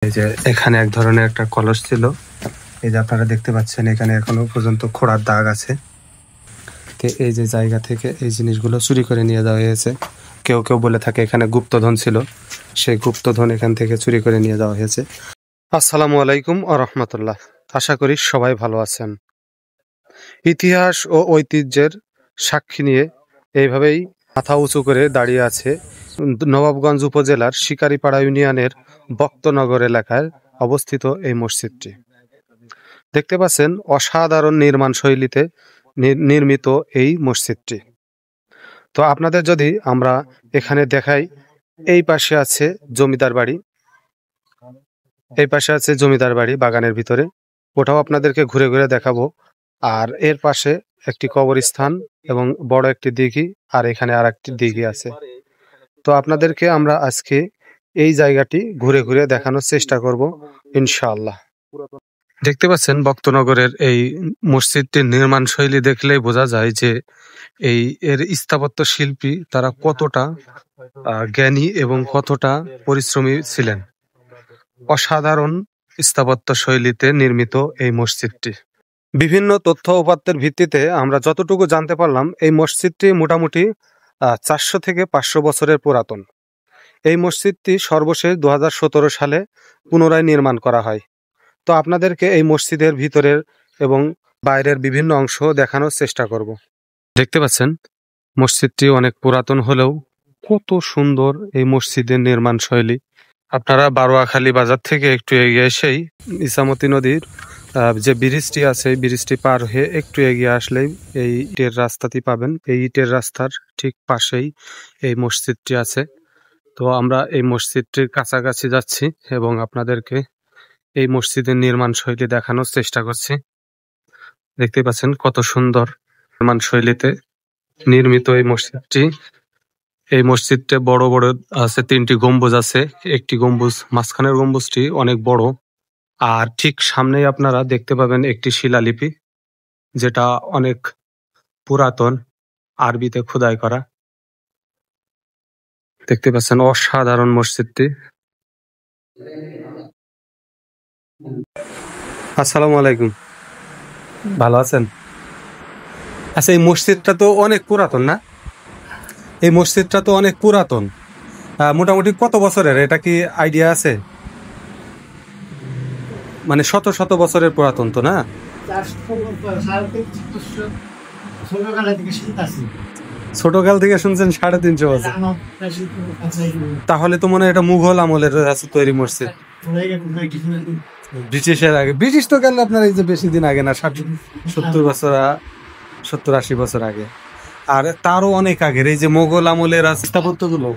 এই যে এখানে এক ধরনের একটা কলস ছিল। এই যে আপনারা দেখতে পাচ্ছেন এখানে এখনো পর্যন্ত খোঁড়ার দাগ আছে। তো এই যে জায়গা থেকে এই জিনিসগুলো চুরি করে নিয়ে যাওয়া হয়েছে। কেউ কেউ বলে থাকে এখানে গুপ্তধন ছিল, সেই গুপ্তধন এখান থেকে চুরি করে নিয়ে যাওয়া হয়েছে। আসসালামু আলাইকুম ওয়া রাহমাতুল্লাহ। আশা করি সবাই ভালো আছেন। ইতিহাস ও ঐতিহ্যের সাক্ষী নিয়ে এইভাবেই মাথা উঁচু করে দাঁড়িয়ে আছে নবাবগঞ্জ উপজেলার শিকারীপাড়া ইউনিয়নের বক্তনগর এলাকায় অবস্থিত এই মসজিদটি। দেখতে পাচ্ছেন অসাধারণ নির্মাণ শৈলীতে নির্মিত এই মসজিদটি। তো আপনাদের যদি আমরা এখানে দেখাই, এই পাশে আছে জমিদার বাড়ি, এই পাশে আছে জমিদার বাড়ি বাগানের ভিতরে, ওটাও আপনাদেরকে ঘুরে ঘুরে দেখাবো। আর এর পাশে একটি কবরস্থান এবং বড় একটি দিঘি, আর এখানে আর একটি দিঘি আছে। তো আপনাদেরকে আমরা আজকে এই জায়গাটি ঘুরে ঘুরে দেখানোর চেষ্টা করব ইনশাআল্লাহ। দেখতে পাচ্ছেন বক্তনগরের এই মসজিদটির নির্মাণ শৈলী দেখলেই বোঝা যায় যে এর স্থাপত্য শিল্পী তারা কতটা জ্ঞানী এবং কতটা পরিশ্রমী ছিলেন। অসাধারণ স্থাপত্য শৈলীতে নির্মিত এই মসজিদটি। বিভিন্ন তথ্য উপাত্তের ভিত্তিতে আমরা যতটুকু জানতে পারলাম, এই মসজিদটি মোটামুটি 400 থেকে 500 বছরের পুরাতন। এই মসজিদটি সর্বশেষ 2017 সালে পুনরায় নির্মাণ করা হয়। তো আপনাদেরকে এই মসজিদের ভিতরের এবং বাইরের বিভিন্ন অংশ দেখানোর চেষ্টা করব। দেখতে পাচ্ছেন মসজিদটি অনেক পুরাতন হলেও কত সুন্দর এই মসজিদের নির্মাণ শৈলী। আপনারা বারোয়াখালী বাজার থেকে একটু এগিয়ে এসেই ইসামতি নদীর যে ব্রিজটি আছে, ব্রিজটি পার হয়ে একটু এগিয়ে আসলেই এই ইটের রাস্তাটি পাবেন। এই ইটের রাস্তার ঠিক পাশেই এই মসজিদটি আছে। তো আমরা এই মসজিদটির কাছাকাছি যাচ্ছি এবং আপনাদেরকে এই মসজিদের নির্মাণ শৈলী দেখানোর চেষ্টা করছি। দেখতে পাচ্ছেন কত সুন্দর নির্মাণ শৈলীতে নির্মিত এই মসজিদটি। এই মসজিদটা বড় বড় আছে, 3টি গম্বুজ আছে। একটি গম্বুজ, মাঝখানের গম্বুজটি অনেক বড়। আর ঠিক সামনেই আপনারা দেখতে পাবেন একটি শিলালিপি, যেটা অনেক পুরাতন, আরবিতে খোদাই করা। দেখতে পাচ্ছেন অসাধারণ মসজিদটি। আসসালামু আলাইকুম, ভালো আছেন? আচ্ছা, এই মসজিদটা তো অনেক পুরাতন না? এই মসজিদটা তো অনেক পুরাতন, মোটামুটি কত বছরের এটা কি আইডিয়া আছে? মানে শত শত বছরের পুরাতন তো না? ছোটকাল থেকে শুনছেন 350 বছর? তাহলে তো মনে হয় এটা মুঘল আমলের তৈরি মসজিদ, ব্রিটিশের আগে। ব্রিটিশ তো গেল আপনার এই যে বেশি দিন আগে না, 70 বছর, 70-80 বছর আগে। আর তারও অনেক আগের এই যে মোগল আমলের স্থাপত্য গুলো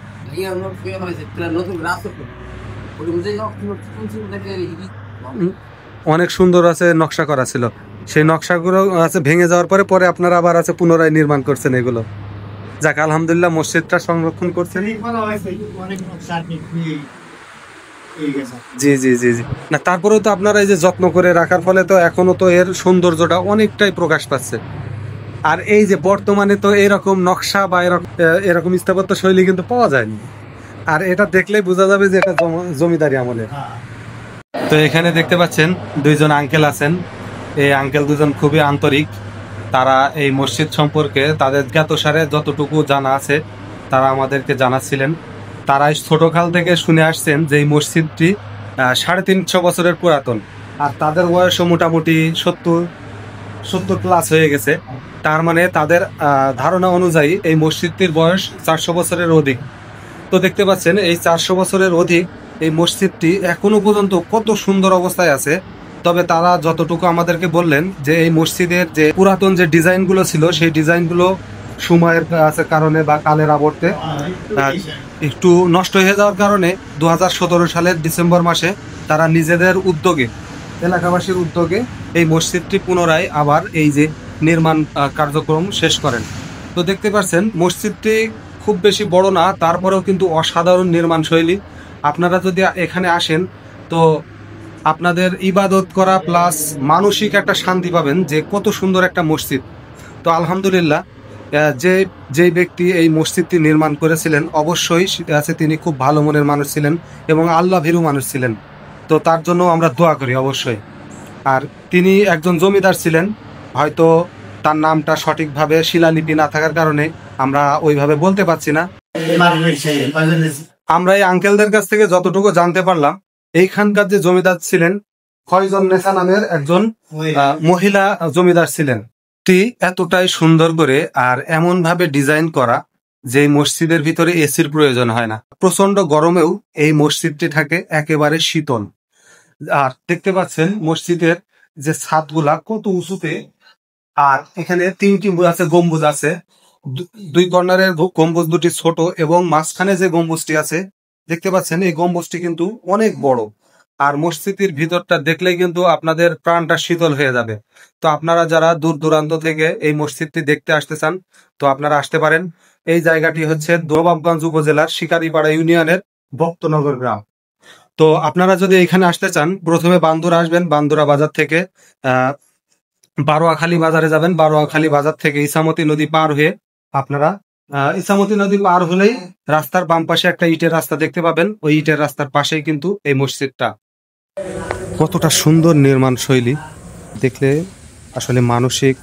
অনেক সুন্দর আছে, নকশা করা ছিল। সেই নকশাগুলো আছে ভেঙে যাওয়ার পরে পরে আপনারা আবার আছে পুনরায় নির্মাণ করছেন এগুলো। যাক, আলহামদুলিল্লাহ মসজিদটা সংরক্ষণ করছেন। জি জি জি জি। না, তারপরেও তো আপনারা এই যে যত্ন করে রাখার ফলে তো এখনো তো এর সৌন্দর্যটা অনেকটাই প্রকাশ পাচ্ছে। আর এই যে বর্তমানে তো এরকম নকশা বা এরকম স্থাপত্য শৈলী কিন্তু পাওয়া যায়নি। আর এটা দেখলেই বোঝা যাবে যে এটা জমিদারি আমলের। তো এখানে দেখতে পাচ্ছেন 2জন আঙ্কেল আছেন। এই আঙ্কেল 2জন খুবই আন্তরিক। তারা এই মসজিদ সম্পর্কে তাদের জ্ঞাতসারে যতটুকু জানা আছে তারা আমাদেরকে জানাচ্ছিলেন। তারাই ছোটকাল থেকে শুনে আসছেন যে এই মসজিদটি 350 বছরের পুরাতন। আর তাদের বয়সও মোটামুটি 70 প্লাস হয়ে গেছে। তার মানে তাদের ধারণা অনুযায়ী এই মসজিদটির বয়স 400 বছরের অধিক। তো দেখতে পাচ্ছেন এই 400 বছরের অধিক এই মসজিদটি এখনো পর্যন্ত কত সুন্দর অবস্থায় আছে। তবে তারা যতটুকু আমাদেরকে বললেন যে এই মসজিদের যে পুরাতন যে ডিজাইনগুলো ছিল, সেই ডিজাইনগুলো সময়ের কারণে বা কালের আবর্তে একটু নষ্ট হয়ে যাওয়ার কারণে 2017 সালের ডিসেম্বর মাসে তারা নিজেদের উদ্যোগে, এলাকাবাসীর উদ্যোগে এই মসজিদটি পুনরায় আবার এই যে নির্মাণ কার্যক্রম শেষ করেন। তো দেখতে পাচ্ছেন মসজিদটি খুব বেশি বড় না, তারপরেও কিন্তু অসাধারণ নির্মাণ শৈলী। আপনারা যদি এখানে আসেন তো আপনাদের ইবাদত করা প্লাস মানসিক একটা শান্তি পাবেন যে কত সুন্দর একটা মসজিদ। তো আলহামদুলিল্লাহ, যে ব্যক্তি এই মসজিদটি নির্মাণ করেছিলেন অবশ্যই আছে তিনি খুব ভালো মনের মানুষ ছিলেন এবং আল্লাহ ভীরু মানুষ ছিলেন। তো তার জন্য আমরা দোয়া করি অবশ্যই। আর তিনি একজন জমিদার ছিলেন, হয়তো তার নামটা সঠিকভাবে শিলালিপি না থাকার কারণে আমরা ওইভাবে বলতে পারছি না। আমরা এই আঙ্কেলদের কাছ থেকে যতটুকু জানতে পারলাম, এইখানকার যে জমিদার ছিলেন ফয়জুন্নেসা নামের একজন মহিলা জমিদার ছিলেন। এতটাই সুন্দর করে আর এমন ভাবে ডিজাইন করা যে মসজিদের ভিতরে এসির প্রয়োজন হয় না। প্রচন্ড গরমেও এই মসজিদটি থাকে একেবারে শীতল। আর দেখতে পাচ্ছেন মসজিদের যে ছাদগুলা কত উঁচুতে, আর এখানে 3টি আছে গম্বুজ আছে, দুই কর্নারের গম্বুজ দুটি ছোট এবং মাঝখানে যে গম্বুজটি আছে দেখতে পাচ্ছেন এই গম্বুজটি কিন্তু অনেক বড়। আর মসজিদের ভিতরটা দেখলেই কিন্তু আপনাদের প্রাণটা শীতল হয়ে যাবে। তো আপনারা যারা দূর দূরান্ত থেকে এই মসজিদটি দেখতে আসতে চান তো আপনারা আসতে পারেন। এই জায়গাটি হচ্ছে নবাবগঞ্জ উপজেলার শিকারীপাড়া ইউনিয়নের ভক্তনগর গ্রাম। তো আপনারা যদি এখানে আসতে চান প্রথমে বান্দুরা আসবেন, বান্দুরা বাজার থেকে বারোয়াখালী বাজারে যাবেন, বারোয়াখালী বাজার থেকে ইসামতি নদী পার হয়ে আপনারা ইসামতি নদী পার হলেই রাস্তার বাম পাশে একটা ইটের রাস্তা দেখতে পাবেন। ওই ইটের রাস্তার পাশেই কিন্তু এই মসজিদটা। কতটা সুন্দর নির্মাণ শৈলী, দেখলে আসলে মানসিক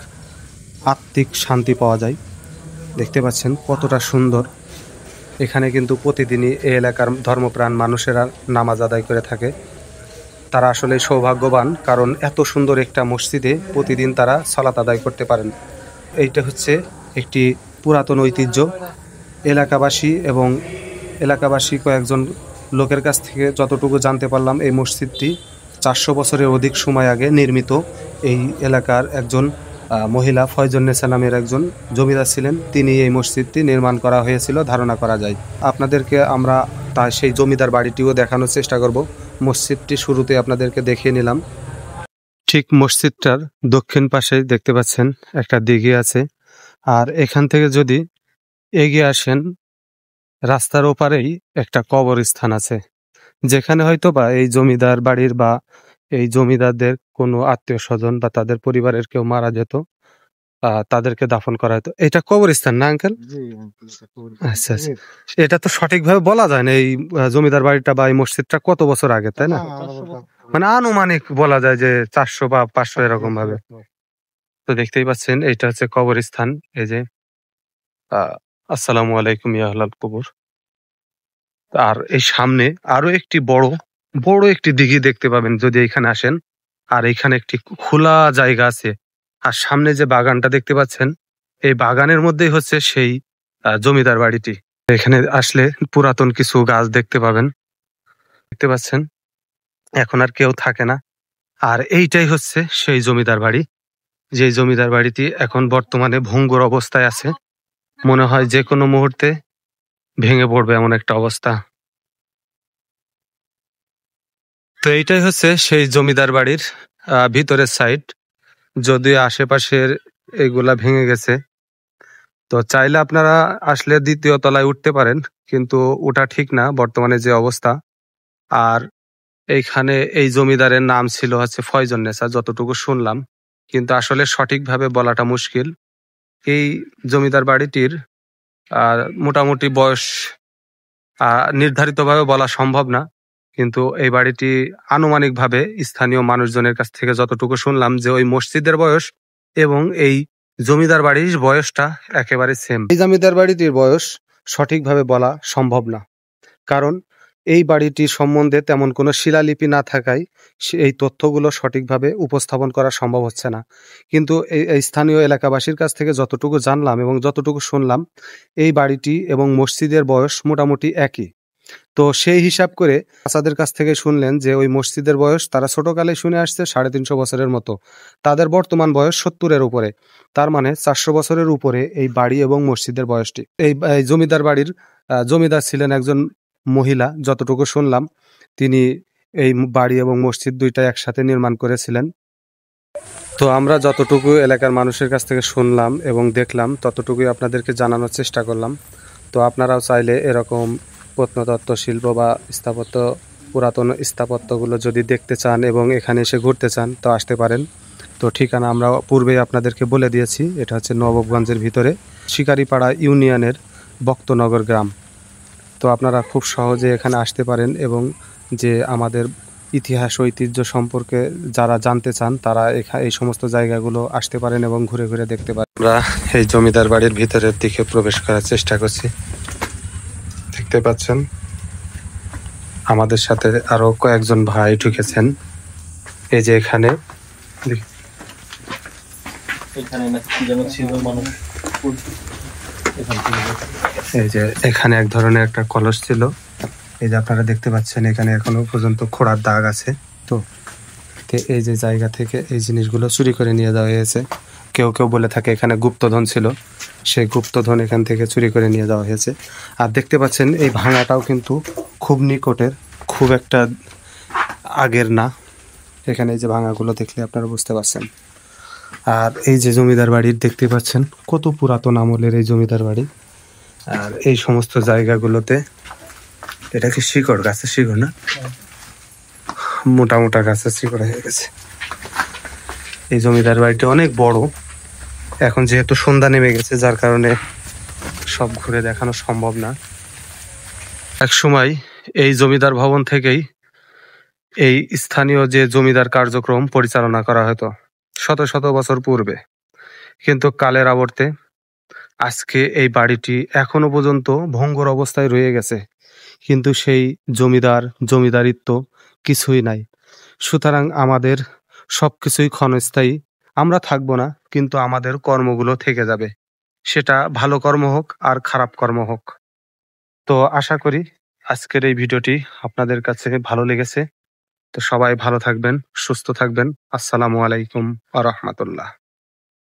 আত্মিক শান্তি পাওয়া যায়। দেখতে পাচ্ছেন কতটা সুন্দর। এখানে কিন্তু প্রতিদিনই এই এলাকার ধর্মপ্রাণ মানুষেরা নামাজ আদায় করে থাকে। তারা আসলে সৌভাগ্যবান, কারণ এত সুন্দর একটা মসজিদে প্রতিদিন তারা সালাত আদায় করতে পারেন। এইটা হচ্ছে একটি পুরাতন ঐতিহ্য। এলাকাবাসী কয়েকজন লোকের কাছ থেকে যতটুকু জানতে পারলাম, এই মসজিদটি 400 বছরের অধিক সময় আগে নির্মিত। এই এলাকার একজন মহিলা ফয়জুন্নেসা নামের একজন জমিদার ছিলেন, তিনি এই মসজিদটি নির্মাণ করা হয়েছিল ধারণা করা যায়। আপনাদেরকে আমরা তাই সেই জমিদার বাড়িটিও দেখানোর চেষ্টা করব। মসজিদটি শুরুতে আপনাদেরকে দেখিয়ে নিলাম। ঠিক মসজিদটার দক্ষিণ পাশে দেখতে পাচ্ছেন একটা দিঘি আছে। আর এখান থেকে যদি এগিয়ে আসেন রাস্তার ওপারেই একটা কবরস্থান আছে, যেখানে হয়তো বা এই জমিদার বাড়ির বা এই জমিদারদের কোনো আত্মীয় স্বজন বা তাদের পরিবারের কেউ মারা যেত, তাদেরকে দাফন করা হতো। এটা কবরস্থান না আঙ্কেল? আচ্ছা আচ্ছা, এটা তো সঠিকভাবে বলা যায় না এই জমিদার বাড়িটা বা এই মসজিদটা কত বছর আগে, তাই না? মানে আনুমানিক বলা যায় যে 400 বা 500 এরকম ভাবে। তো দেখতেই পাচ্ছেন এটা হচ্ছে কবরস্থান। এই যে আসসালামু আলাইকুম ইয়া আহলাল কবর। আর এই সামনে আরো একটি বড় একটি দিঘি দেখতে পাবেন যদি এখানে আসেন। আর এখানে একটি খোলা জায়গা আছে। আর সামনে যে বাগানটা দেখতে পাচ্ছেন, এই বাগানের মধ্যেই হচ্ছে সেই জমিদার বাড়িটি। এখানে আসলে পুরাতন কিছু গাছ দেখতে পাবেন, দেখতে পাচ্ছেন এখন আর কেউ থাকে না। আর এইটাই হচ্ছে সেই জমিদার বাড়ি, যে জমিদার বাড়িটি এখন বর্তমানে ভঙ্গুর অবস্থায় আছে। মনে হয় যে কোনো মুহূর্তে ভেঙে পড়বে এমন একটা অবস্থা। তো এইটাই হচ্ছে সেই জমিদার বাড়ির ভিতরের সাইড। যদিও আশেপাশের এগুলা ভেঙে গেছে, তো চাইলে আপনারা আসলে 2য় তলায় উঠতে পারেন, কিন্তু ওটা ঠিক না বর্তমানে যে অবস্থা। আর এইখানে এই জমিদারের নাম ছিল হচ্ছে ফয়জুন্নেসা যতটুকু শুনলাম, কিন্তু আসলে সঠিকভাবে বলাটা মুশকিল। এই জমিদার বাড়িটির মোটামুটি বয়স নির্ধারিতভাবে বলা সম্ভব না, কিন্তু এই বাড়িটি আনুমানিকভাবে স্থানীয় মানুষজনের কাছ থেকে যতটুকু শুনলাম যে ওই মসজিদের বয়স এবং এই জমিদার বাড়ির বয়সটা একেবারে সেম। এই জমিদার বাড়িটির বয়স সঠিকভাবে বলা সম্ভব না, কারণ এই বাড়িটি সম্বন্ধে তেমন কোনো শিলালিপি না থাকায় এই তথ্যগুলো সঠিকভাবে উপস্থাপন করা সম্ভব হচ্ছে না। কিন্তু এই স্থানীয় এলাকাবাসীর কাছ থেকে যতটুকু জানলাম এবং যতটুকু শুনলাম, এই বাড়িটি এবং মসজিদের বয়স মোটামুটি একই। তো সেই হিসাব করে চাচাদের কাছ থেকে শুনলেন যে ওই মসজিদের বয়স তারা ছোটকালে শুনে আসছে 350 বছরের মতো। তাদের বর্তমান বয়স 70-এর উপরে, তার মানে 400 বছরের উপরে এই বাড়ি এবং মসজিদের বয়সটি। এই জমিদার বাড়ির জমিদার ছিলেন একজন মহিলা, যতটুকু শুনলাম তিনি এই বাড়ি এবং মসজিদ দুইটা একসাথে নির্মাণ করেছিলেন। তো আমরা যতটুকু এলাকার মানুষের কাছ থেকে শুনলাম এবং দেখলাম ততটুকুই আপনাদেরকে জানানোর চেষ্টা করলাম। তো আপনারাও চাইলে এরকম প্রত্নতত্ত্ব শিল্প বা স্থাপত্য, পুরাতন স্থাপত্যগুলো যদি দেখতে চান এবং এখানে এসে ঘুরতে চান তো আসতে পারেন। তো ঠিকানা আমরা পূর্বেই আপনাদেরকে বলে দিয়েছি, এটা হচ্ছে নবাবগঞ্জের ভিতরে শিকারীপাড়া ইউনিয়নের ভক্তনগর গ্রাম। তো আপনারা খুব সহজে এখানে আসতে পারেন এবং যে আমাদের ইতিহাস ঐতিহ্য সম্পর্কে যারা জানতে চান তারা এই সমস্ত জায়গাগুলো আসতে পারেন এবং ঘুরে ঘুরে দেখতে পারেন। আমরা এই জমিদার বাড়ির ভিতরের দিকে প্রবেশ করার চেষ্টা করছি। দেখতে পাচ্ছেন আমাদের সাথে আরো কয়েকজন ভাই ঢুকেছেন। এই যে এখানে এই যে এখানে এক ধরনের একটা কলস ছিল। এই যে আপনারা দেখতে পাচ্ছেন এখানে এখনো পর্যন্ত খোঁড়ার দাগ আছে। তো এই যে জায়গা থেকে এই জিনিসগুলো চুরি করে নিয়ে যাওয়া হয়েছে। কেউ কেউ বলে থাকে এখানে গুপ্তধন ছিল, সেই গুপ্তধন এখান থেকে চুরি করে নিয়ে যাওয়া হয়েছে। আর দেখতে পাচ্ছেন এই ভাঙাটাও কিন্তু খুব নিকটের, খুব একটা আগের না। এখানে এই যে ভাঙাগুলো দেখলে আপনারা বুঝতে পারছেন। আর এই যে জমিদার বাড়ির দেখতে পাচ্ছেন কত পুরাতন আমলের এই জমিদার বাড়ি। আর এই সমস্ত জায়গাগুলোতে এটা কি শিকড়, গাছের শিকড় না, মোটা মোটা গাছের শিকড় হয়ে গেছে। এই জমিদার বাড়িটা অনেক বড়। এখন যেহেতু সন্ধ্যা নেমে গেছে যার কারণে সব ঘুরে দেখানো সম্ভব না। এক সময় এই জমিদার ভবন থেকেই এই স্থানীয় যে জমিদার কার্যক্রম পরিচালনা করা হতো শত শত বছর পূর্বে। কিন্তু কালের আবর্তে আজকে এই বাড়িটি এখনো পর্যন্ত ভঙ্গুর অবস্থায় রয়ে গেছে, কিন্তু সেই জমিদারিত্ব কিছুই নাই। সুতরাং আমাদের সবকিছুই ক্ষণস্থায়ী। আমরা থাকবো না, কিন্তু আমাদের কর্মগুলো থেকে যাবে, সেটা ভালো কর্ম হোক আর খারাপ কর্ম হোক। তো আশা করি আজকের এই ভিডিওটি আপনাদের কাছে ভালো লেগেছে। তো সবাই ভালো থাকবেন, সুস্থ থাকবেন। আসসালামু আলাইকুম ওয়া রাহমাতুল্লাহ।